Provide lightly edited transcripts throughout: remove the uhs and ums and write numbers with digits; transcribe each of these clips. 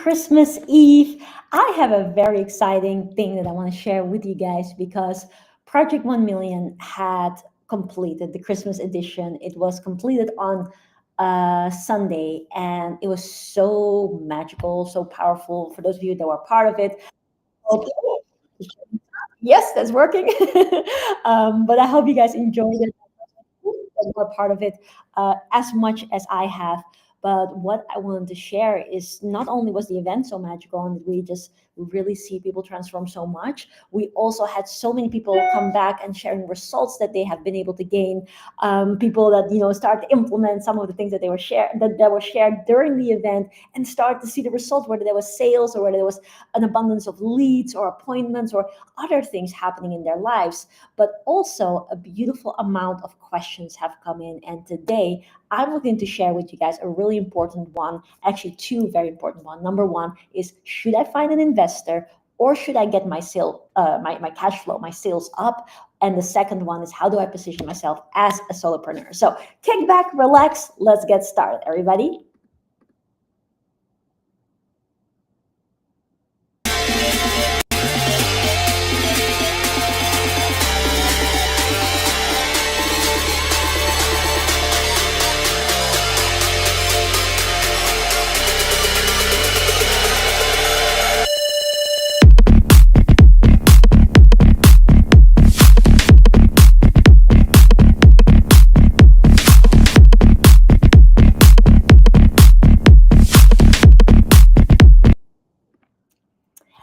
Christmas Eve. I have a very exciting thing that I want to share with you guys because Project 1 Million had completed the Christmas edition. It was completed on Sunday and it was so magical, so powerful for those of you that were part of it. Okay. Yes, that's working. But I hope you guys enjoyed it and were part of it as much as I have. But what I wanted to share is not only was the event so magical and we just really see people transform so much, we also had so many people come back and sharing results that they have been able to gain. People that start to implement some of the things that they were shared that were shared during the event and start to see the results, whether there was sales or whether there was an abundance of leads or appointments or other things happening in their lives. But also a beautiful amount of questions have come in, and today I'm looking to share with you guys a really important one, actually two very important one. Number one is, should I find an investor or should I get my my cash flow, my sales up? And the second one is, how do I position myself as a solopreneur? So kick back, relax, let's get started, everybody.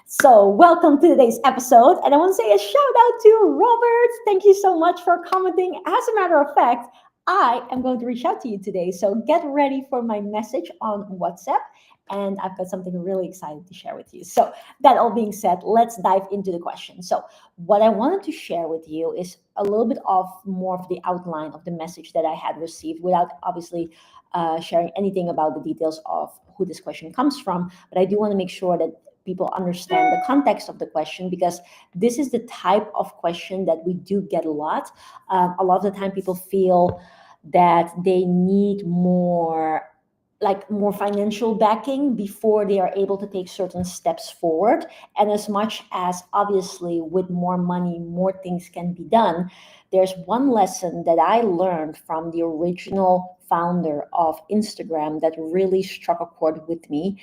So, welcome to today's episode. And I want to say a shout out to Robert. Thank you so much for commenting. As a matter of fact, I am going to reach out to you today. So, get ready for my message on WhatsApp. And I've got something really exciting to share with you. So, that all being said, let's dive into the question. So, what I wanted to share with you is a little bit of more of the outline of the message that I had received without obviously sharing anything about the details of who this question comes from. But I do want to make sure that people understand the context of the question, because this is the type of question that we do get a lot. A lot of the time people feel that they need more financial backing before they are able to take certain steps forward. And as much as obviously with more money, more things can be done, there's one lesson that I learned from the original founder of Instagram that really struck a chord with me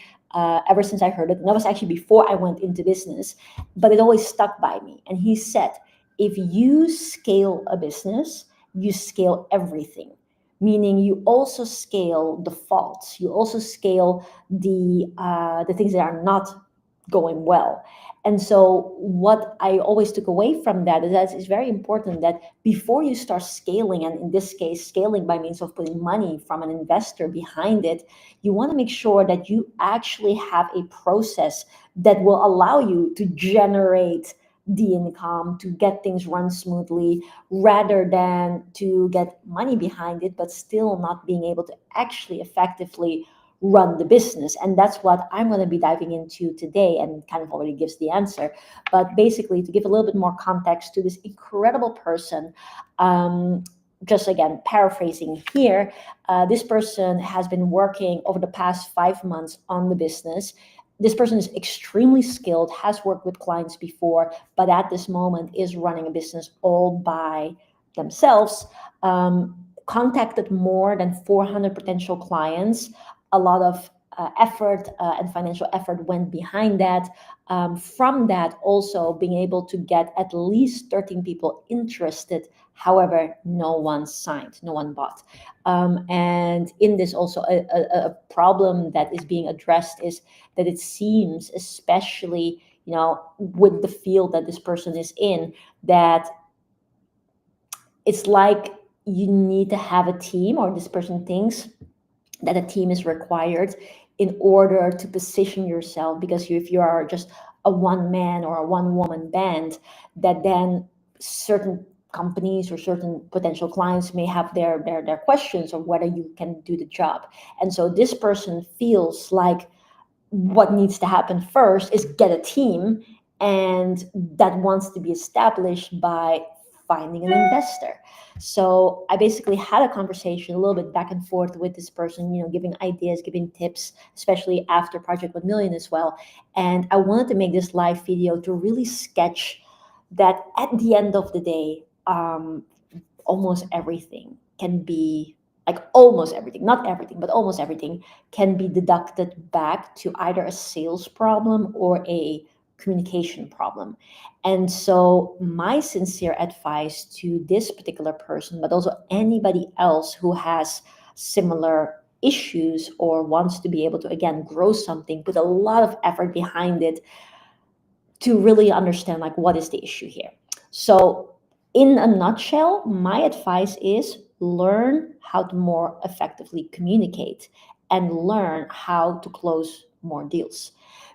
ever since I heard it. And that was actually before I went into business, but it always stuck by me. And he said, if you scale a business, you scale everything. Meaning you also scale the faults, you also scale the things that are not going well. And so what I always took away from that is that it's very important that before you start scaling, and in this case, scaling by means of putting money from an investor behind it, you want to make sure that you actually have a process that will allow you to generate the income, to get things run smoothly, rather than to get money behind it, but still not being able to actually effectively run the business. And that's what I'm going to be diving into today, and kind of already gives the answer. But basically, to give a little bit more context to this incredible person, just again, paraphrasing here, this person has been working over the past 5 months on the business. This person is extremely skilled, has worked with clients before, but at this moment is running a business all by themselves. Contacted more than 400 potential clients. A lot of effort and financial effort went behind that. From that, also being able to get at least 13 people interested. However, no one signed, no one bought. And in this also a problem that is being addressed is that it seems, especially with the field that this person is in, that it's like you need to have a team, or this person thinks that a team is required in order to position yourself, because if you are just a one man or a one woman band, that then certain companies or certain potential clients may have their questions of whether you can do the job. And so this person feels like what needs to happen first is get a team, and that wants to be established by finding an investor. So I basically had a conversation a little bit back and forth with this person, giving ideas, giving tips, especially after Project 1 Million as well. And I wanted to make this live video to really sketch that at the end of the day, almost everything can be, like almost everything, not everything, but almost everything can be deducted back to either a sales problem or a communication problem. And so my sincere advice to this particular person, but also anybody else who has similar issues or wants to be able to, again, grow something, put a lot of effort behind it, to really understand like what is the issue here. So in a nutshell, my advice is learn how to more effectively communicate and learn how to close more deals.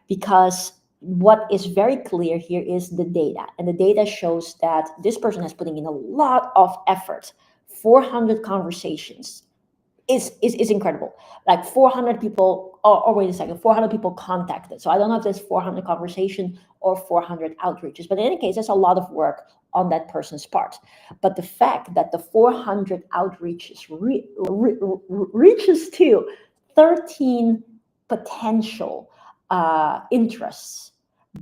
Because what is very clear here is the data, and the data shows that this person is putting in a lot of effort. 400 conversations is incredible. Like 400 people, or wait a second, 400 people contacted. So I don't know if there's 400 conversation or 400 outreaches, but in any case, there's a lot of work on that person's part. But the fact that the 400 outreaches reaches to 13 potential interests,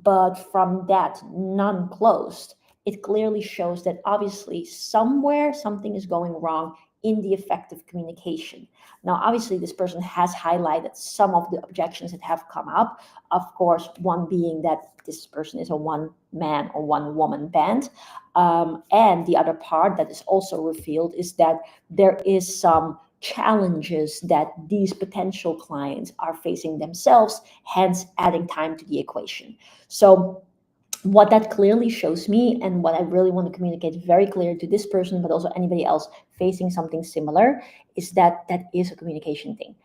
but from that, none closed, it clearly shows that obviously somewhere something is going wrong in the effective communication. Now, obviously, this person has highlighted some of the objections that have come up. Of course, one being that this person is a one-man or one-woman band. And the other part that is also revealed is that there is some challenges that these potential clients are facing themselves, hence adding time to the equation. So what that clearly shows me, and what I really want to communicate very clear to this person, but also anybody else facing something similar, is that that is a communication thing.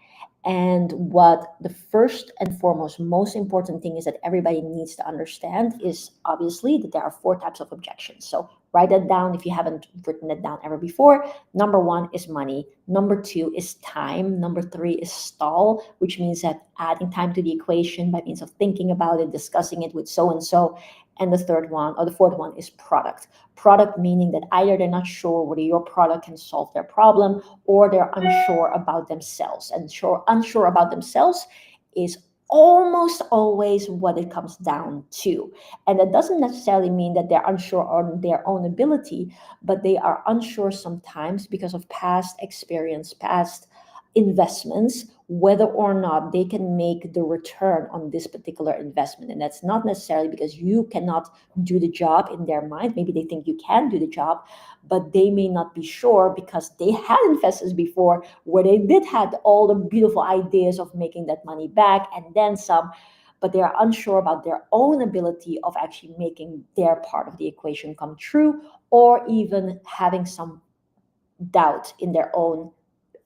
And what the first and foremost, most important thing is that everybody needs to understand is obviously that there are 4 types of objections. So write that down if you haven't written it down ever before. Number 1 is money. Number 2 is time. Number 3 is stall, which means that adding time to the equation by means of thinking about it, discussing it with so-and-so. And the third one, or the fourth one, is product. Product meaning that either they're not sure whether your product can solve their problem, or they're unsure about themselves. And unsure about themselves is almost always what it comes down to. And that doesn't necessarily mean that they're unsure on their own ability, but they are unsure sometimes because of past experience, past investments, whether or not they can make the return on this particular investment. And that's not necessarily because you cannot do the job in their mind. Maybe they think you can do the job, but they may not be sure because they had investors before where they did have all the beautiful ideas of making that money back and then some, but they are unsure about their own ability of actually making their part of the equation come true, or even having some doubt in their own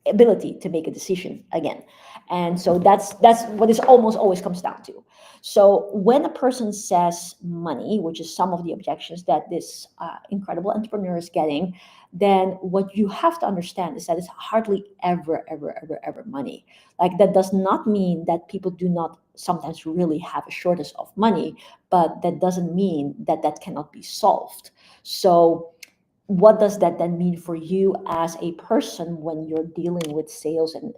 ability to make a decision again. And so that's what this almost always comes down to. So when a person says money, which is some of the objections that this incredible entrepreneur is getting, then what you have to understand is that it's hardly ever money. Like, that does not mean that people do not sometimes really have a shortage of money, but that doesn't mean that that cannot be solved. So what does that then mean for you as a person when you're dealing with sales and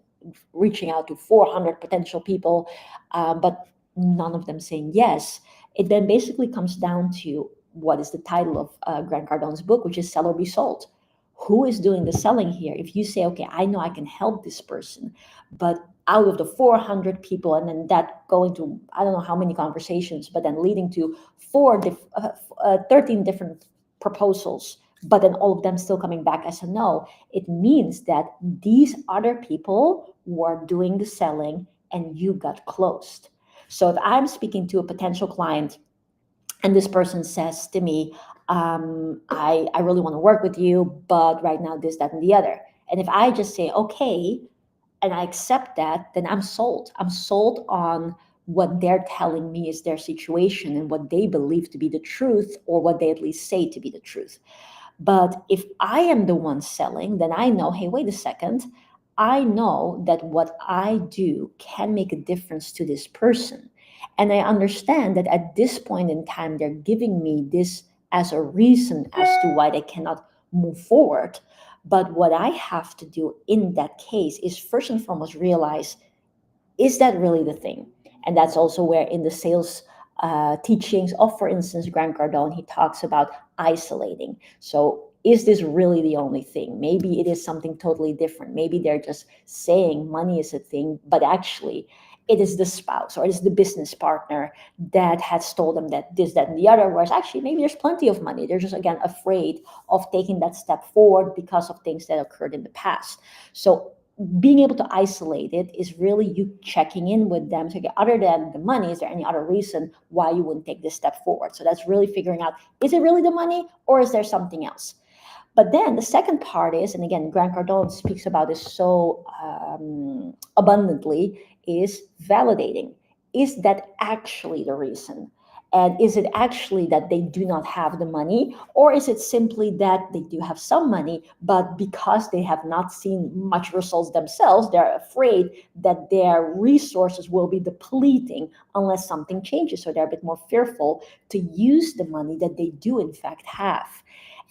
reaching out to 400 potential people, but none of them saying yes? It then basically comes down to what is the title of Grant Cardone's book, which is Sell or Be Sold. Who is doing the selling here? If you say, okay, I know I can help this person, but out of the 400 people, and then that going to, I don't know how many conversations, but then leading to 13 different proposals, but then all of them still coming back as a no, it means that these other people were doing the selling and you got closed. So if I'm speaking to a potential client and this person says to me, I really want to work with you, but right now this, that, and the other. And if I just say, okay, and I accept that, then I'm sold. I'm sold on what they're telling me is their situation and what they believe to be the truth, or what they at least say to be the truth. But if I am the one selling, then I know, hey, wait a second. I know that what I do can make a difference to this person. And I understand that at this point in time, they're giving me this as a reason as to why they cannot move forward. But what I have to do in that case is first and foremost realize, is that really the thing? And that's also where in the sales teachings of, for instance, Grant Cardone, he talks about isolating. So is this really the only thing? Maybe it is something totally different. Maybe they're just saying money is a thing, but actually it is the spouse or it is the business partner that has told them that this, that, and the other. Whereas actually, maybe there's plenty of money. They're just, again, afraid of taking that step forward because of things that occurred in the past. So being able to isolate it is really you checking in with them. So, okay, other than the money, is there any other reason why you wouldn't take this step forward? So that's really figuring out, is it really the money or is there something else? But then the second part is, and again, Grant Cardone speaks about this so abundantly, is validating. Is that actually the reason? And is it actually that they do not have the money? Or is it simply that they do have some money, but because they have not seen much results themselves, they're afraid that their resources will be depleting unless something changes. So they're a bit more fearful to use the money that they do, in fact, have.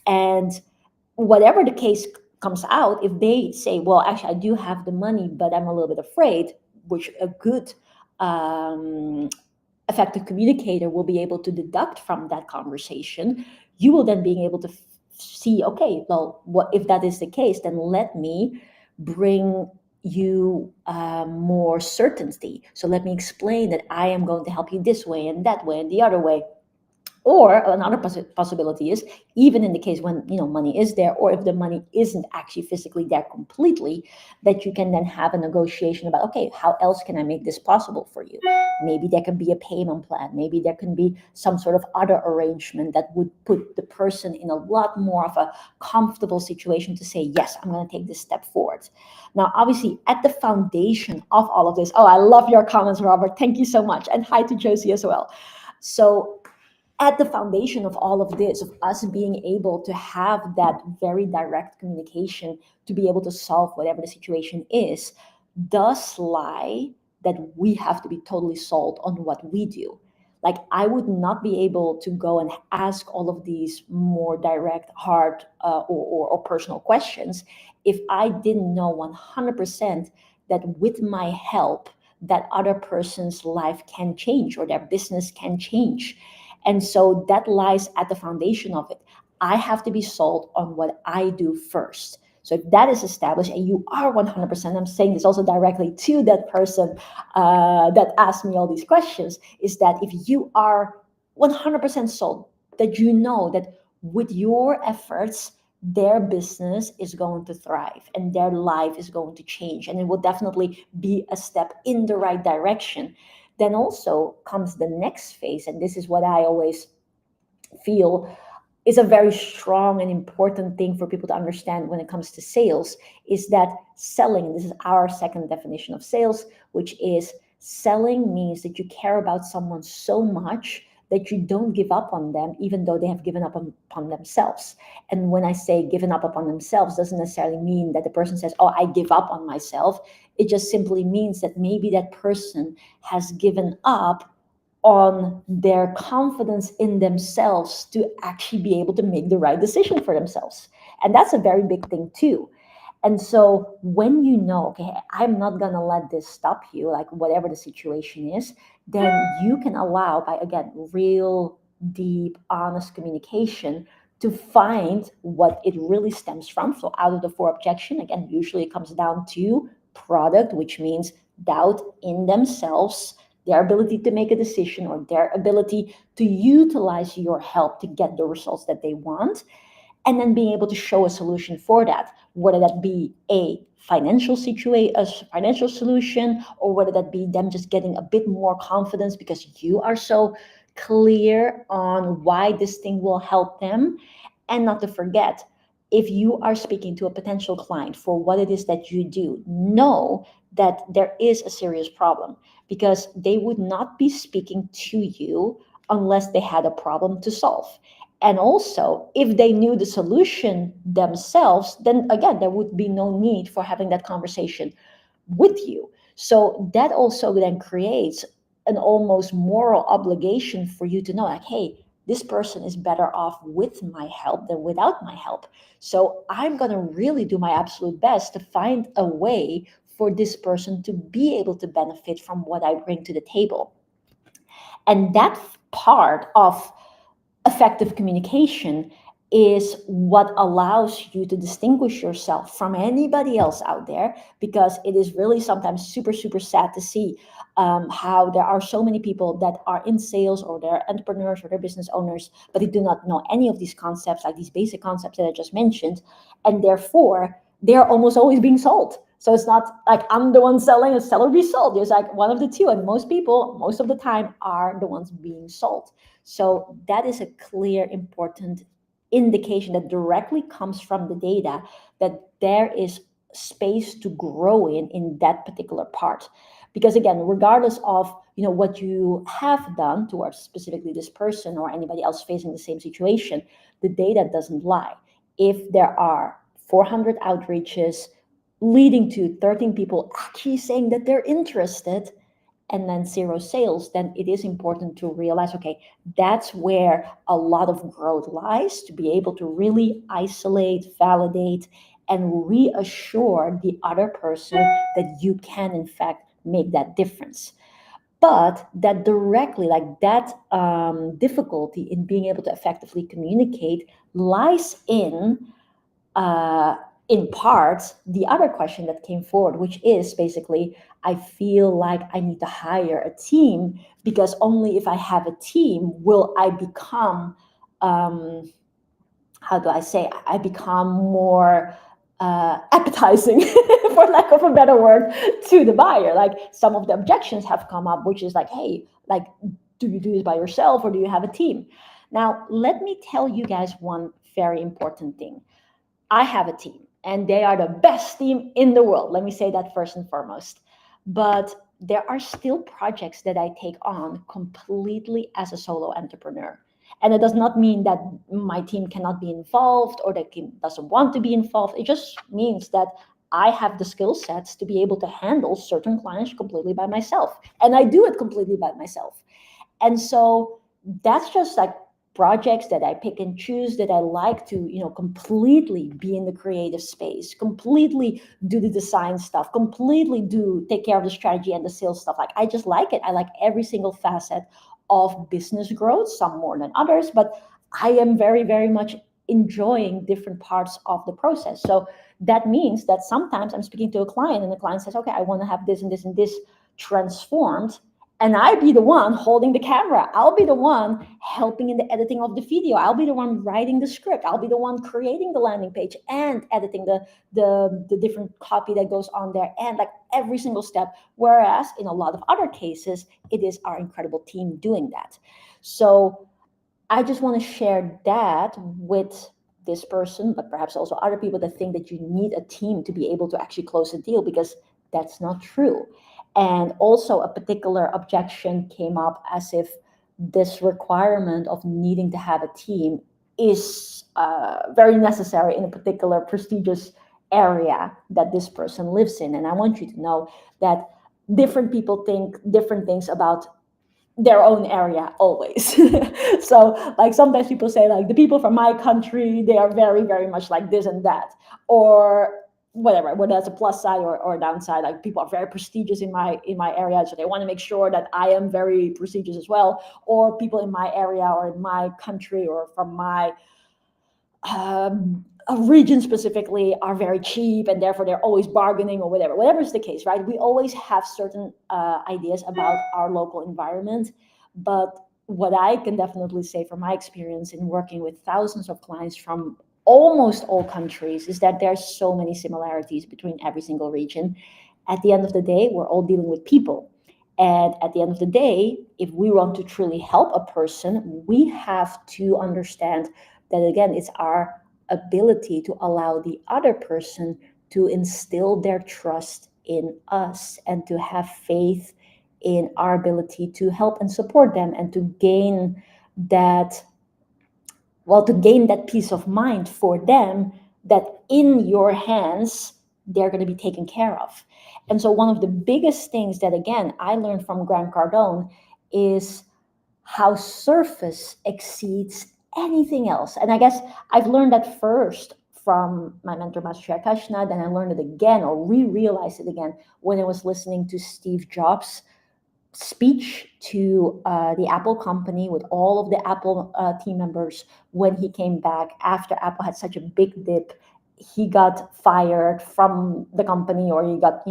And whatever the case comes out, if they say, well, actually, I do have the money, but I'm a little bit afraid, which a good effective communicator will be able to deduct from that conversation, you will then be able to see, okay, well, what if that is the case, then let me bring you more certainty. So let me explain that I am going to help you this way and that way and the other way. Or another possibility is, even in the case when money is there, or if the money isn't actually physically there completely, that you can then have a negotiation about, okay, how else can I make this possible for you? Maybe there can be a payment plan. Maybe there can be some sort of other arrangement that would put the person in a lot more of a comfortable situation to say, yes, I'm going to take this step forward. Now, obviously, at the foundation of all of this, oh, I love your comments, Robert. Thank you so much. And hi to Josie as well. So at the foundation of all of this, of us being able to have that very direct communication to be able to solve whatever the situation is, does lie that we have to be totally sold on what we do. Like, I would not be able to go and ask all of these more direct, hard, or personal questions if I didn't know 100% that with my help, that other person's life can change or their business can change. And so that lies at the foundation of it. I have to be sold on what I do first. So if that is established and you are 100%, I'm saying this also directly to that person that asked me all these questions, is that if you are 100% sold, that you know that with your efforts, their business is going to thrive and their life is going to change, and it will definitely be a step in the right direction. Then also comes the next phase, and this is what I always feel is a very strong and important thing for people to understand when it comes to sales, is that selling, this is our second definition of sales, which is selling means that you care about someone so much that you don't give up on them, even though they have given up upon themselves. And when I say given up upon themselves, doesn't necessarily mean that the person says, oh, I give up on myself. It just simply means that maybe that person has given up on their confidence in themselves to actually be able to make the right decision for themselves. And that's a very big thing too. And so when you know, okay, I'm not going to let this stop you, like whatever the situation is, then you can allow, by again, real, deep, honest communication, to find what it really stems from. So out of the four objection, again, usually it comes down to product, which means doubt in themselves, their ability to make a decision, or their ability to utilize your help to get the results that they want, and then being able to show a solution for that, whether that be a financial solution, or whether that be them just getting a bit more confidence because you are so clear on why this thing will help them. And not to forget, if you are speaking to a potential client for what it is that you do, know that there is a serious problem, because they would not be speaking to you unless they had a problem to solve. And also, if they knew the solution themselves, then again, there would be no need for having that conversation with you. So that also then creates an almost moral obligation for you to know, like, hey, this person is better off with my help than without my help. So I'm going to really do my absolute best to find a way for this person to be able to benefit from what I bring to the table. And that part of effective communication is what allows you to distinguish yourself from anybody else out there, because it is really sometimes super, super sad to see how there are so many people that are in sales, or they're entrepreneurs, or they're business owners, but they do not know any of these concepts, like these basic concepts that I just mentioned, and therefore they're almost always being sold. So it's not like I'm the one selling, a seller be sold. There's like one of the two, and most people, most of the time, are the ones being sold. So that is a clear, important indication that directly comes from the data that there is space to grow in that particular part. Because again, regardless of what you have done towards specifically this person or anybody else facing the same situation, the data doesn't lie. If there are 400 outreaches leading to 13 people actually saying that they're interested, and then 0 sales, then it is important to realize, okay, that's where a lot of growth lies, to be able to really isolate, validate, and reassure the other person that you can, in fact, make that difference. But that directly, like that difficulty in being able to effectively communicate lies uh, in part, the other question that came forward, which is basically, I feel like I need to hire a team, because only if I have a team will I become, how do I say, I become more appetizing, for lack of a better word, to the buyer. Like some of the objections have come up, which is like, hey, like, do you do this by yourself or do you have a team? Now, let me tell you guys one very important thing. I have a team, and they are the best team in the world. Let me say that first and foremost. But there are still projects that I take on completely as a solo entrepreneur. And it does not mean that my team cannot be involved or that team doesn't want to be involved. It just means that I have the skill sets to be able to handle certain clients completely by myself. And I do it completely by myself. And so that's just like projects that I pick and choose, that I like to, completely be in the creative space, completely do the design stuff, completely take care of the strategy and the sales stuff. Like, I just like it. I like every single facet of business growth, some more than others, but I am very, very much enjoying different parts of the process. So that means that sometimes I'm speaking to a client and the client says, okay, I want to have this and this and this transformed, and I be the one holding the camera. I'll be the one helping in the editing of the video. I'll be the one writing the script. I'll be the one creating the landing page and editing the different copy that goes on there, and like every single step. Whereas in a lot of other cases, it is our incredible team doing that. So I just want to share that with this person, but perhaps also other people that think that you need a team to be able to actually close a deal, because that's not true. And also, a particular objection came up as if this requirement of needing to have a team is very necessary in a particular prestigious area that this person lives in. And I want you to know that different people think different things about their own area always. So like sometimes people say like the people from my country, they are very, very much like this and that, or whatever, whether that's a plus side or a downside. Like people are very prestigious in my area, so they want to make sure that I am very prestigious as well. Or people in my area or in my country or from my a region specifically are very cheap, and therefore they're always bargaining, or whatever is the case, right? We always have certain ideas about our local environment. But what I can definitely say from my experience in working with thousands of clients from almost all countries is that there's so many similarities between every single region. At the end of the day, we're all dealing with people. And at the end of the day, if we want to truly help a person, we have to understand that, again, it's our ability to allow the other person to instill their trust in us and to have faith in our ability to help and support them, and to gain that, well, to gain that peace of mind for them, that in your hands they're going to be taken care of. And so one of the biggest things that, again, I learned from Grant Cardone is how surface exceeds anything else. And I guess I've learned that first from my mentor, Master Akashna, then I learned it again or re-realized it again when I was listening to Steve Jobs' speech to the Apple company with all of the Apple team members when he came back after Apple had such a big dip. He got fired from the company, or he got,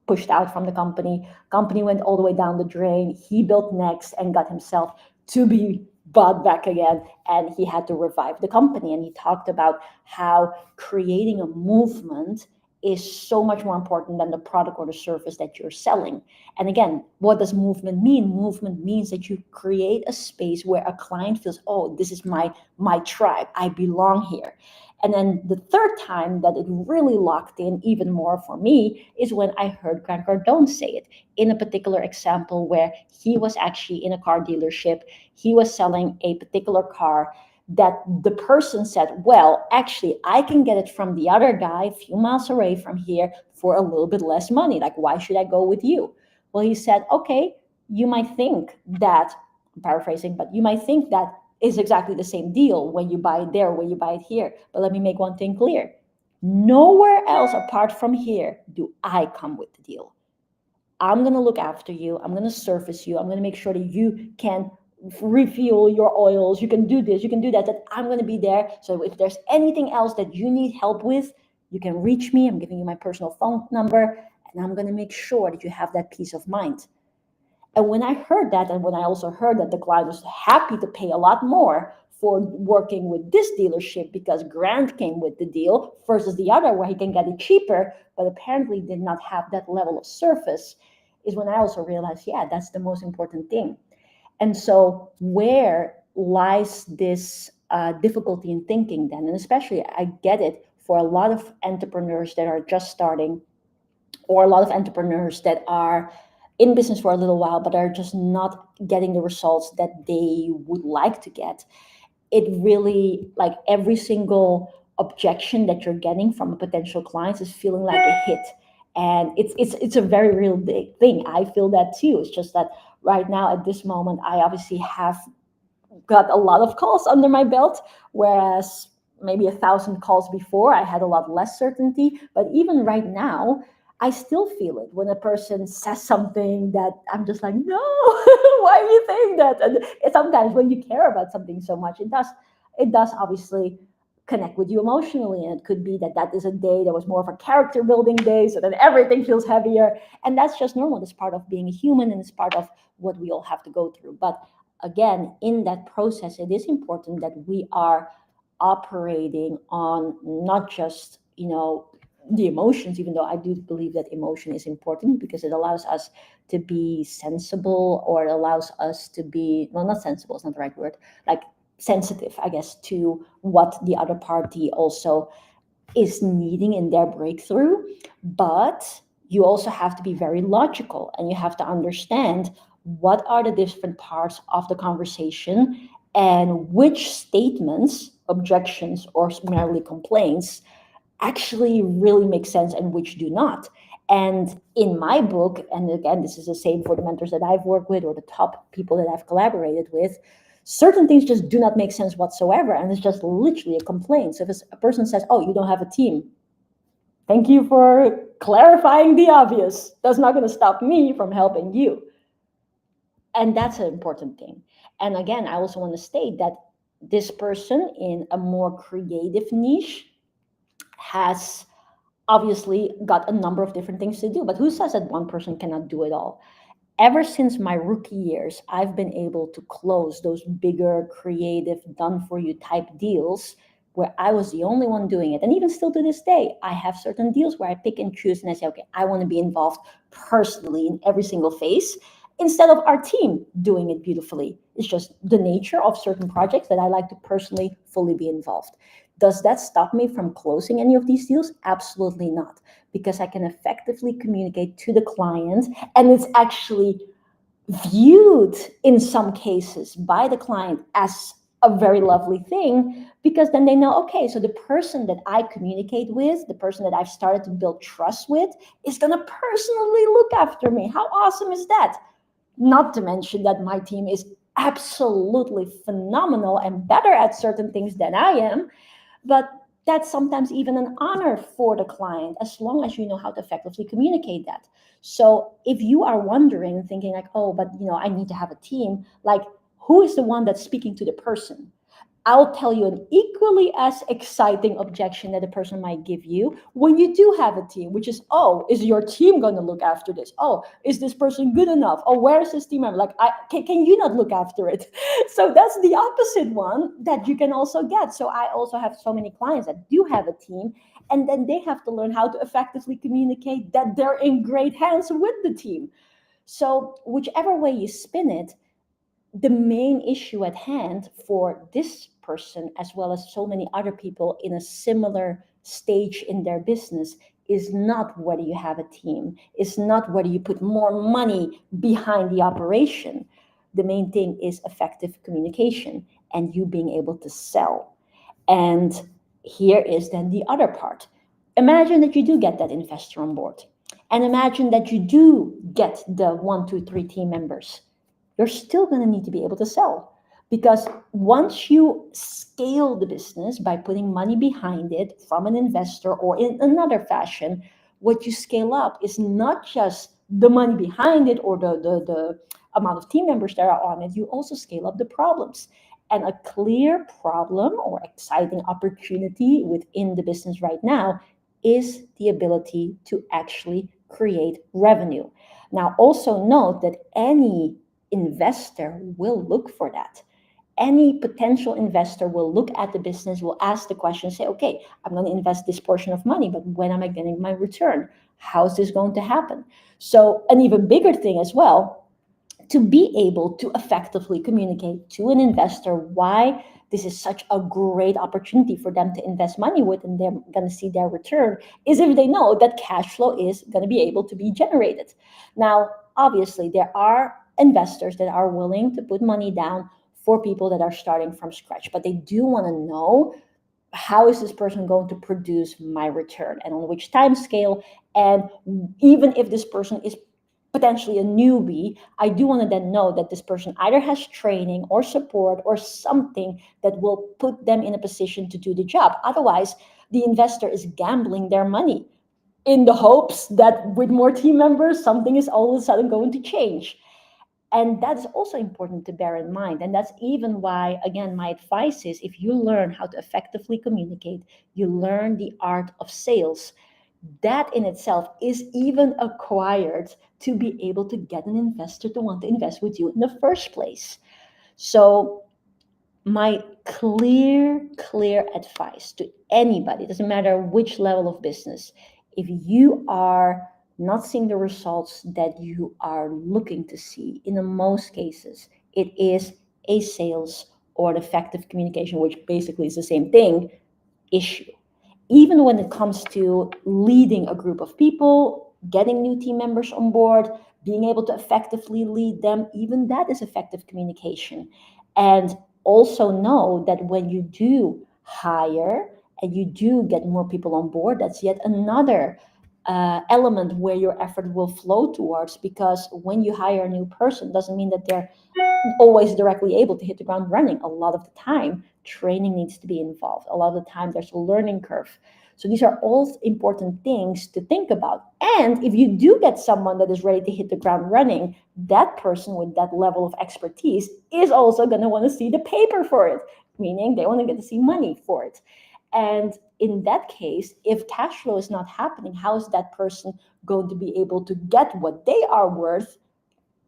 pushed out from the company. Company went all the way down the drain. He built next and got himself to be bought back again, and he had to revive the company. And he talked about how creating a movement is so much more important than the product or the service that you're selling. And again, what does movement mean? Movement means that you create a space where a client feels, oh, this is my tribe. I belong here. And then the third time that it really locked in even more for me is when I heard Grant Cardone say it in a particular example where he was actually in a car dealership. He was selling a particular car that the person said, well, actually, I can get it from the other guy a few miles away from here for a little bit less money. Like, why should I go with you? Well, he said, okay, you might think that, I'm paraphrasing, but you might think that is exactly the same deal when you buy it there, when you buy it here. But let me make one thing clear. Nowhere else apart from here do I come with the deal. I'm going to look after you. I'm going to surface you. I'm going to make sure that you can refuel your oils. You can do this, you can do that, that I'm going to be there. So if there's anything else that you need help with, you can reach me. I'm giving you my personal phone number, and I'm going to make sure that you have that peace of mind. And when I heard that, and when I also heard that the client was happy to pay a lot more for working with this dealership because Grant came with the deal versus the other where he can get it cheaper, but apparently did not have that level of service, is when I also realized, yeah, that's the most important thing. And so where lies this difficulty in thinking then? And especially I get it for a lot of entrepreneurs that are just starting, or a lot of entrepreneurs that are in business for a little while, but are just not getting the results that they would like to get. It really, like, every single objection that you're getting from a potential client is feeling like a hit. And it's a very real big thing. I feel that too. It's just that right now at this moment, I obviously have got a lot of calls under my belt, whereas maybe 1,000 calls before, I had a lot less certainty. But even right now, I still feel it when a person says something that I'm just like, no, why are you saying that? And sometimes when you care about something so much, it does obviously connect with you emotionally. And it could be that that is a day that was more of a character building day, so then everything feels heavier. And that's just normal. It's part of being a human, and it's part of what we all have to go through. But again, in that process, it is important that we are operating on not just, the emotions, even though I do believe that emotion is important because it allows us to be sensible, or it allows us to be, well, not sensible, it's not the right word, like sensitive, I guess, to what the other party also is needing in their breakthrough. But you also have to be very logical, and you have to understand what are the different parts of the conversation and which statements, objections, or merely complaints actually really make sense and which do not. And in my book, and again, this is the same for the mentors that I've worked with or the top people that I've collaborated with, certain things just do not make sense whatsoever. And it's just literally a complaint. So if a person says, oh, you don't have a team, thank you for clarifying the obvious. That's not going to stop me from helping you. And that's an important thing. And again, I also want to state that this person in a more creative niche has obviously got a number of different things to do. But who says that one person cannot do it all? Ever since my rookie years, I've been able to close those bigger, creative, done for you type deals where I was the only one doing it. And even still to this day, I have certain deals where I pick and choose and I say, okay, I want to be involved personally in every single phase instead of our team doing it beautifully. It's just the nature of certain projects that I like to personally fully be involved. Does that stop me from closing any of these deals? Absolutely not, because I can effectively communicate to the client, and it's actually viewed in some cases by the client as a very lovely thing, because then they know, okay, so the person that I communicate with, the person that I've started to build trust with, is going to personally look after me. How awesome is that? Not to mention that my team is absolutely phenomenal and better at certain things than I am. But that's sometimes even an honor for the client, as long as you know how to effectively communicate that. So if you are wondering, thinking like, oh, but I need to have a team, like, who is the one that's speaking to the person? I'll tell you an equally as exciting objection that a person might give you when you do have a team, which is, oh, is your team going to look after this? Oh, is this person good enough? Oh, where is this team member? Like, can you not look after it? So that's the opposite one that you can also get. So I also have so many clients that do have a team, and then they have to learn how to effectively communicate that they're in great hands with the team. So whichever way you spin it, the main issue at hand for this person, as well as so many other people in a similar stage in their business, is not whether you have a team, is not whether you put more money behind the operation. The main thing is effective communication and you being able to sell. And here is then the other part. Imagine that you do get that investor on board, and imagine that you do get the 1, 2, 3 team members. You're still going to need to be able to sell, because once you scale the business by putting money behind it from an investor or in another fashion, what you scale up is not just the money behind it or the amount of team members that are on it. You also scale up the problems. And a clear problem or exciting opportunity within the business right now is the ability to actually create revenue. Now, also note that any investor will look for that. Any potential investor will look at the business, will ask the question, say, okay, I'm going to invest this portion of money, but when am I getting my return? How's this going to happen? So an even bigger thing as well, to be able to effectively communicate to an investor why this is such a great opportunity for them to invest money with, and they're going to see their return, is if they know that cash flow is going to be able to be generated. Now, obviously, there are investors that are willing to put money down for people that are starting from scratch, but they do want to know, how is this person going to produce my return and on which time scale? And even if this person is potentially a newbie, I do want to then know that this person either has training or support or something that will put them in a position to do the job. Otherwise, the investor is gambling their money in the hopes that with more team members, something is all of a sudden going to change. And that is also important to bear in mind. And that's even why, again, my advice is, if you learn how to effectively communicate, you learn the art of sales. That in itself is even acquired to be able to get an investor to want to invest with you in the first place. So my clear advice to anybody, doesn't matter which level of business, if you are not seeing the results that you are looking to see, in the most cases, it is a sales or an effective communication, which basically is the same thing, issue. Even when it comes to leading a group of people, getting new team members on board, being able to effectively lead them, even that is effective communication. And also know that when you do hire and you do get more people on board, that's yet another element where your effort will flow towards, because when you hire a new person, doesn't mean that they're always directly able to hit the ground running. A lot of the time, training needs to be involved. A lot of the time, there's a learning curve. So these are all important things to think about. And if you do get someone that is ready to hit the ground running, that person with that level of expertise is also going to want to see the paper for it, meaning they want to get to see money for it. And in that case, if cash flow is not happening, how is that person going to be able to get what they are worth,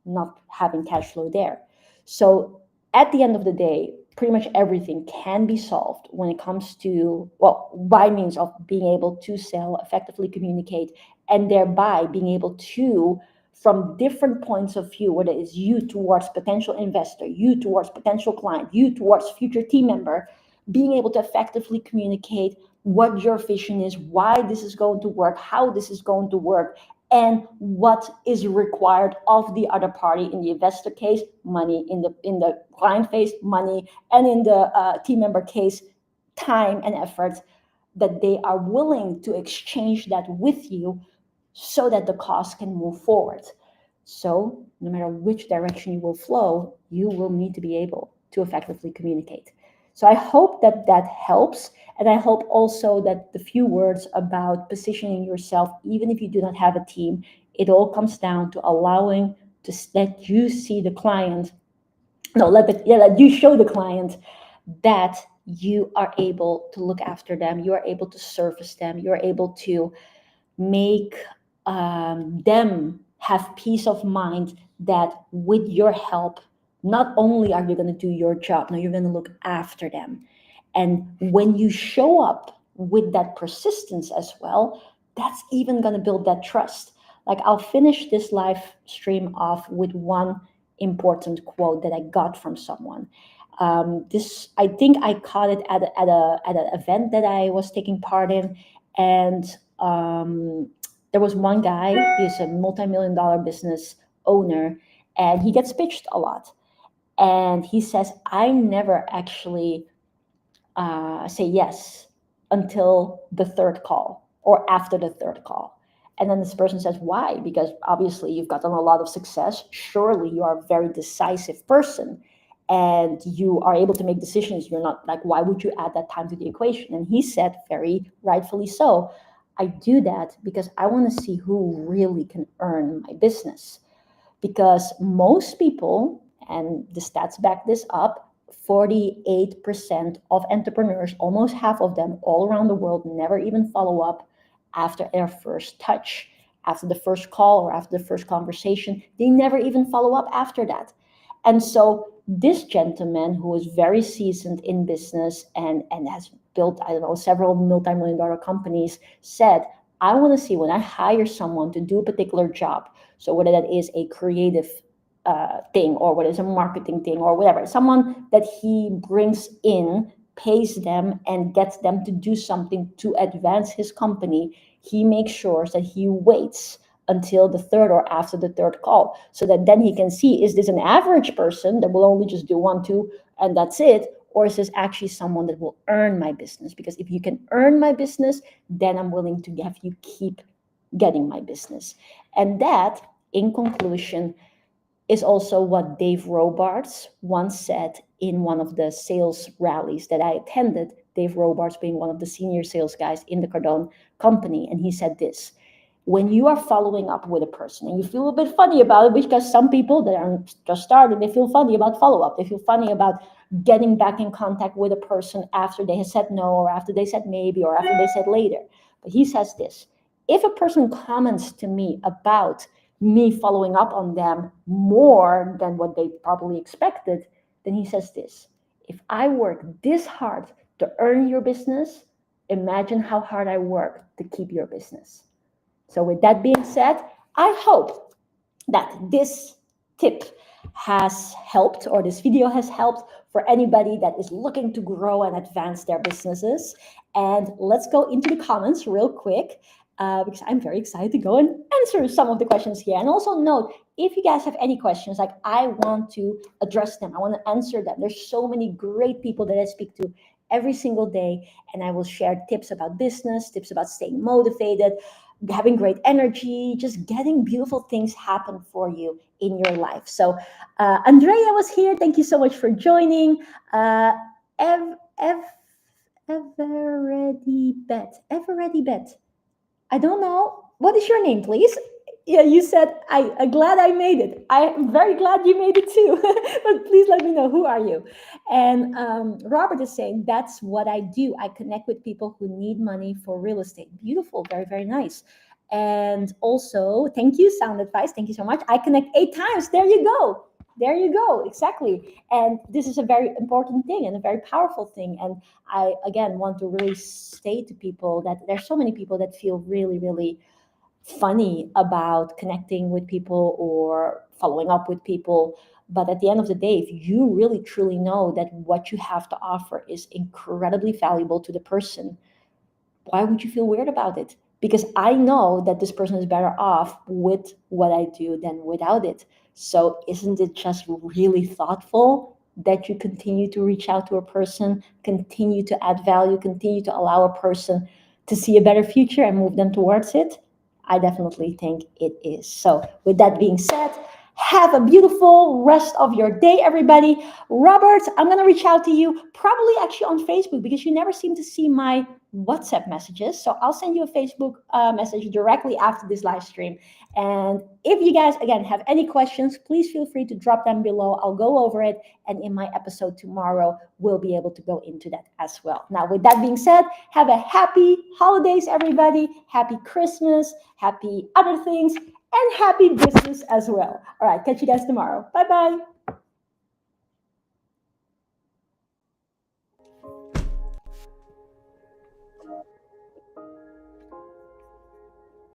not having cash flow there? So at the end of the day, pretty much everything can be solved when it comes to, well, by means of being able to sell, effectively communicate, and thereby being able to, from different points of view, whether it's you towards potential investor, you towards potential client, you towards future team member, being able to effectively communicate what your vision is, why this is going to work, how this is going to work, and what is required of the other party. In the investor case, money; in the client case, money; and in the team member case, time and effort, that they are willing to exchange that with you so that the cost can move forward. So no matter which direction you will flow, you will need to be able to effectively communicate. So I hope that that helps. And I hope also that the few words about positioning yourself, even if you do not have a team, it all comes down to allowing to let you see the client, no, let you show the client that you are able to look after them, you are able to service them, you are able to make them have peace of mind that with your help, not only are you going to do your job, no, you're going to look after them. And when you show up with that persistence as well, that's even going to build that trust. Like, I'll finish this live stream off with one important quote that I got from someone. This, I think I caught it at an event that I was taking part in, and there was one guy. He's a multi-million dollar business owner, and he gets pitched a lot. And he says, I never actually say yes until the third call or after the third call. And then this person says, why? Because obviously you've gotten a lot of success. Surely you are a very decisive person and you are able to make decisions. You're not like, why would you add that time to the equation? And he said, very rightfully so, I do that because I want to see who really can earn my business. Because most people, and the stats back this up, 48% of entrepreneurs, almost half of them all around the world, never even follow up after their first touch, after the first call or after the first conversation. They never even follow up after that. And so this gentleman, who is very seasoned in business and has built, I don't know, several multi-million dollar companies, said, I want to see when I hire someone to do a particular job. So whether that is a creative thing or whether it's a marketing thing or whatever, someone that he brings in, pays them and gets them to do something to advance his company, he makes sure that he waits until the third or after the third call, so that then he can see, is this an average person that will only just do one, two, and that's it? Or is this actually someone that will earn my business? Because if you can earn my business, then I'm willing to have you keep getting my business. And that, in conclusion, is also what Dave Robards once said in one of the sales rallies that I attended. Dave Robards being one of the senior sales guys in the Cardone company. And he said this: when you are following up with a person and you feel a bit funny about it, because some people that are just starting, they feel funny about follow-up. They feel funny about getting back in contact with a person after they have said no, or after they said maybe, or after they said later. But he says this: if a person comments to me about me following up on them more than what they probably expected, then he says this: if I work this hard to earn your business, imagine how hard I work to keep your business. So with that being said, I hope that this tip has helped, or this video has helped for anybody that is looking to grow and advance their businesses. And let's go into the comments real quick, because I'm very excited to go and answer some of the questions here. And also note, if you guys have any questions, like, I want to address them, I want to answer them. There's so many great people that I speak to every single day, and I will share tips about business, tips about staying motivated, having great energy, just getting beautiful things happen for you in your life. So Andrea was here. Thank you so much for joining. Ev, Ev, Eveready Bet. I don't know. What is your name, please? Yeah, you said, I'm glad I made it. I'm very glad you made it too. But please let me know, who are you? And Robert is saying, that's what I do. I connect with people who need money for real estate. Beautiful. Very, very nice. And also, thank you, sound advice. Thank you so much. I connect 8 times. There you go. There you go. Exactly. And this is a very important thing and a very powerful thing. And I, again, want to really say to people that there's so many people that feel really, really funny about connecting with people or following up with people. But at the end of the day, if you really truly know that what you have to offer is incredibly valuable to the person, why would you feel weird about it? Because I know that this person is better off with what I do than without it. So isn't it just really thoughtful that you continue to reach out to a person, continue to add value, continue to allow a person to see a better future and move them towards it? I definitely think it is. So with that being said, have a beautiful rest of your day, everybody. Robert, I'm going to reach out to you probably actually on Facebook because you never seem to see my WhatsApp messages. So I'll send you a Facebook message directly after this live stream. And if you guys, again, have any questions, please feel free to drop them below. I'll go over it. And in my episode tomorrow, we'll be able to go into that as well. Now, with that being said, have a happy holidays, everybody. Happy Christmas, happy other things, and happy business as well. All right, catch you guys tomorrow. Bye bye.